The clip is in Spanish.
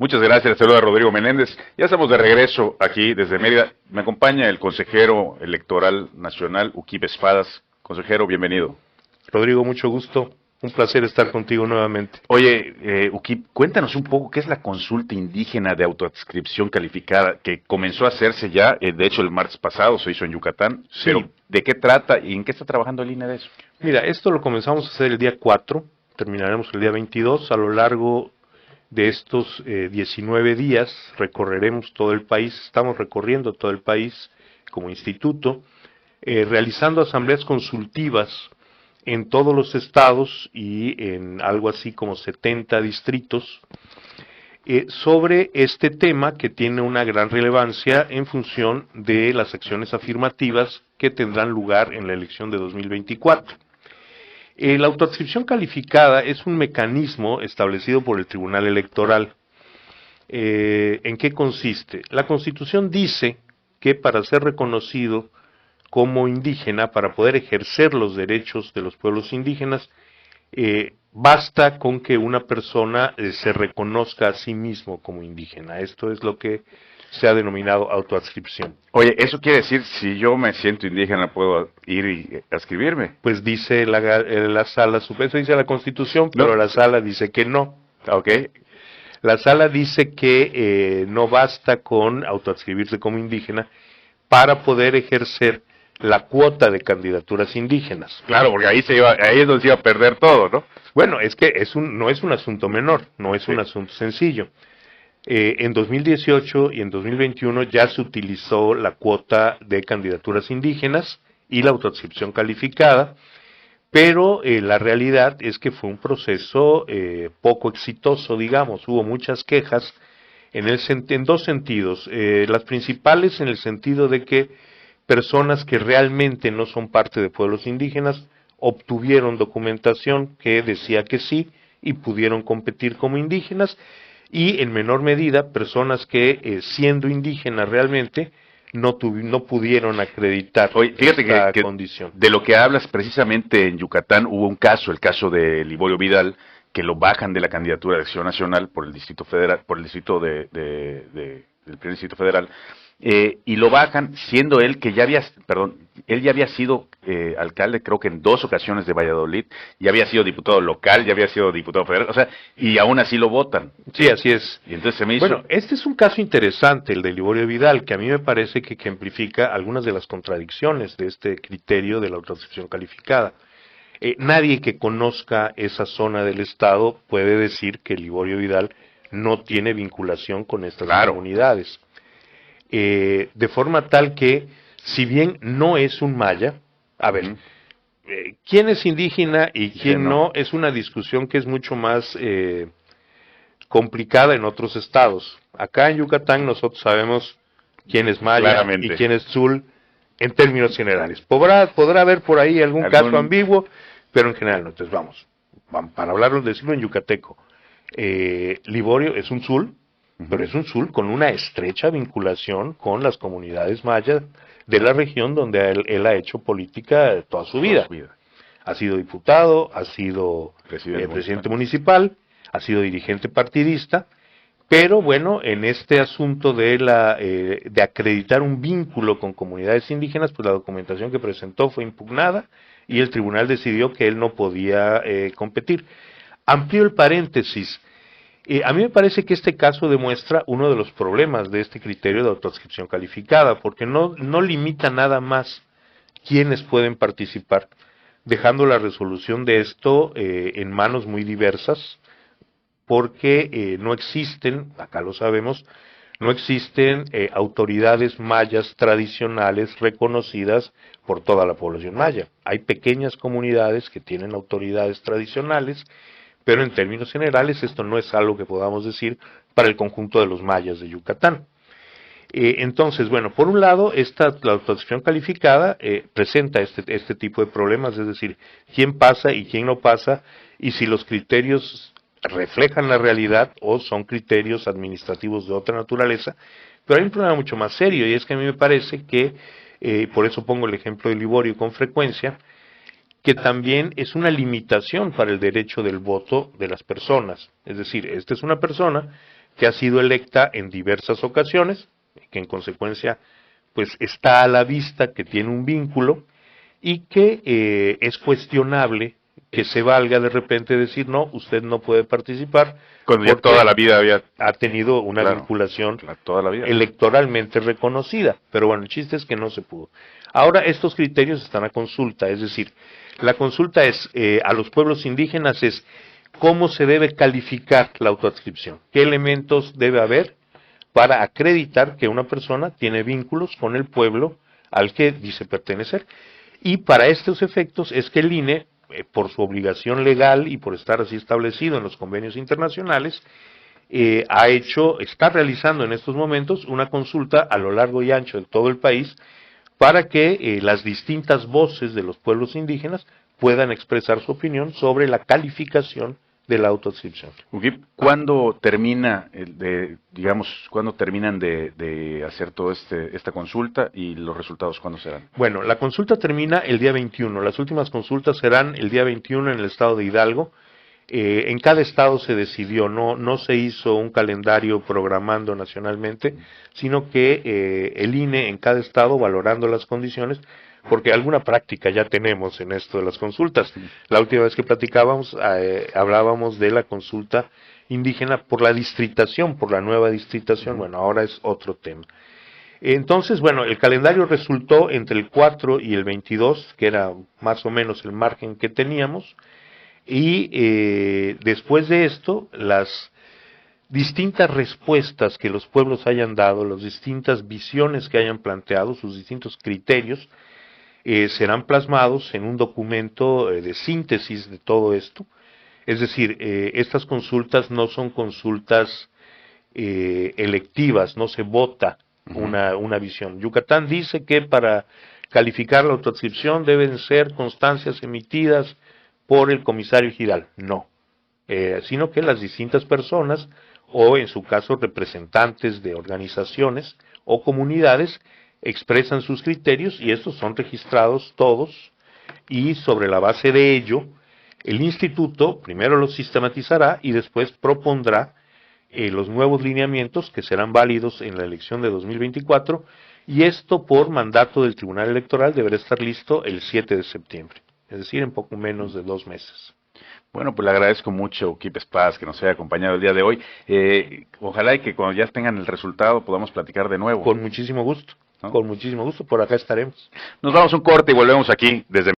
Muchas gracias, le saluda Rodrigo Menéndez. Ya estamos de regreso aquí desde Mérida. Me acompaña el consejero electoral nacional, Uquib Espadas. Consejero, bienvenido. Rodrigo, mucho gusto. Un placer estar contigo nuevamente. Oye, Uquib, cuéntanos un poco qué es la consulta indígena de autoadscripción calificada que comenzó a hacerse ya, de hecho el martes pasado se hizo en Yucatán, Sí. pero ¿de qué trata y en qué está trabajando el INE de eso? Mira, esto lo comenzamos a hacer el día 4, terminaremos el día 22. A lo largo de estos 19 días recorreremos todo el país, estamos recorriendo todo el país como instituto, realizando asambleas consultivas en todos los estados y en algo así como 70 distritos, sobre este tema que tiene una gran relevancia en función de las acciones afirmativas que tendrán lugar en la elección de 2024. La autoadscripción calificada es un mecanismo establecido por el Tribunal Electoral. ¿En qué consiste? La Constitución dice que para ser reconocido como indígena, para poder ejercer los derechos de los pueblos indígenas, basta con que una persona se reconozca a sí mismo como indígena. Esto es lo que se ha denominado autoadscripción. Oye, ¿eso quiere decir si yo me siento indígena puedo ir y adscribirme? Pues dice la sala, eso dice la Constitución, pero No. la sala dice que no. Ok. La sala dice que no basta con autoadscribirse como indígena para poder ejercer la cuota de candidaturas indígenas. Claro, porque ahí es donde se iba a perder todo, ¿no? Bueno, es que no es un asunto menor, no es un asunto sencillo. En 2018 y en 2021 ya se utilizó la cuota de candidaturas indígenas y la autoadscripción calificada, pero la realidad es que fue un proceso poco exitoso, digamos. Hubo muchas quejas en dos sentidos. Las principales en el sentido de que personas que realmente no son parte de pueblos indígenas obtuvieron documentación que decía que sí y pudieron competir como indígenas, y en menor medida personas que siendo indígenas realmente no pudieron acreditar. Oye, fíjate esta que condición. de lo que hablas precisamente en Yucatán hubo un caso, el caso de Liborio Vidal, que lo bajan de la candidatura de Acción Nacional por el Distrito Federal, por el distrito del primer Distrito Federal, y lo bajan siendo él que él ya había sido alcalde, creo que en 2 ocasiones de Valladolid, ya había sido diputado local, ya había sido diputado federal, o sea, y aún así lo votan. Sí, así es. Y entonces se me hizo... Bueno, este es un caso interesante, el de Liborio Vidal, que a mí me parece que ejemplifica algunas de las contradicciones de este criterio de la autoadscripción calificada. Nadie que conozca esa zona del Estado puede decir que Liborio Vidal no tiene vinculación con estas comunidades. De forma tal que, si bien no es un maya, a ver, quién es indígena y quién no, es una discusión que es mucho más complicada en otros estados. Acá en Yucatán nosotros sabemos quién es maya y quién es tzul en términos generales. Podrá haber por ahí algún caso ambiguo, pero en general no. Entonces vamos para hablarlo, decirlo en yucateco. Liborio es un tzul, pero es un tzul con una estrecha vinculación con las comunidades mayas de la región donde él ha hecho política toda su vida. Ha sido diputado, ha sido presidente municipal, ha sido dirigente partidista, pero bueno, en este asunto de acreditar un vínculo con comunidades indígenas, pues la documentación que presentó fue impugnada y el tribunal decidió que él no podía competir. Amplío el paréntesis. A mí me parece que este caso demuestra uno de los problemas de este criterio de autoadscripción calificada, porque no limita nada más quiénes pueden participar, dejando la resolución de esto en manos muy diversas, porque no existen, acá lo sabemos, no existen autoridades mayas tradicionales reconocidas por toda la población maya. Hay pequeñas comunidades que tienen autoridades tradicionales, pero en términos generales esto no es algo que podamos decir para el conjunto de los mayas de Yucatán. Entonces, bueno, por un lado, la autoadscripción calificada presenta este tipo de problemas, es decir, quién pasa y quién no pasa, y si los criterios reflejan la realidad o son criterios administrativos de otra naturaleza. Pero hay un problema mucho más serio, y es que a mí me parece que, por eso pongo el ejemplo de Liborio con frecuencia, que también es una limitación para el derecho del voto de las personas. Es decir, esta es una persona que ha sido electa en diversas ocasiones, que en consecuencia pues está a la vista que tiene un vínculo y que es cuestionable que se valga de repente decir, no, usted no puede participar. Cuando ya toda la vida ha tenido una vinculación toda la vida electoralmente reconocida. Pero bueno, el chiste es que no se pudo. Ahora estos criterios están a consulta, es decir, la consulta es a los pueblos indígenas es cómo se debe calificar la autoadscripción, qué elementos debe haber para acreditar que una persona tiene vínculos con el pueblo al que dice pertenecer. Y para estos efectos es que el INE, por su obligación legal y por estar así establecido en los convenios internacionales, está realizando en estos momentos una consulta a lo largo y ancho de todo el país para que las distintas voces de los pueblos indígenas puedan expresar su opinión sobre la calificación de la autoadscripción. ¿Cuándo termina cuándo terminan de hacer toda esta consulta y los resultados cuándo serán? Bueno, la consulta termina el día 21. Las últimas consultas serán el día 21 en el estado de Hidalgo. En cada estado se decidió, no se hizo un calendario programando nacionalmente, sino que el INE en cada estado, valorando las condiciones, porque alguna práctica ya tenemos en esto de las consultas. La última vez que platicábamos, hablábamos de la consulta indígena por la distritación, por la nueva distritación. Bueno, ahora es otro tema. Entonces, bueno, el calendario resultó entre el 4 y el 22, que era más o menos el margen que teníamos, y después de esto, las distintas respuestas que los pueblos hayan dado, las distintas visiones que hayan planteado, sus distintos criterios, serán plasmados en un documento de síntesis de todo esto. Es decir, estas consultas no son consultas electivas, no se vota una visión. Yucatán dice que para calificar la autoadscripción deben ser constancias emitidas por el comisario ejidal. No, sino que las distintas personas, o en su caso representantes de organizaciones o comunidades, expresan sus criterios y estos son registrados todos, y sobre la base de ello el instituto primero los sistematizará y después propondrá los nuevos lineamientos que serán válidos en la elección de 2024, y esto por mandato del Tribunal Electoral deberá estar listo el 7 de septiembre, es decir, en poco menos de 2 meses. Bueno, pues le agradezco mucho, Kip Espadas, que nos haya acompañado el día de hoy. Ojalá y que cuando ya tengan el resultado podamos platicar de nuevo. Con muchísimo gusto, ¿no? Con muchísimo gusto, por acá estaremos. Nos vamos a un corte y volvemos aquí desde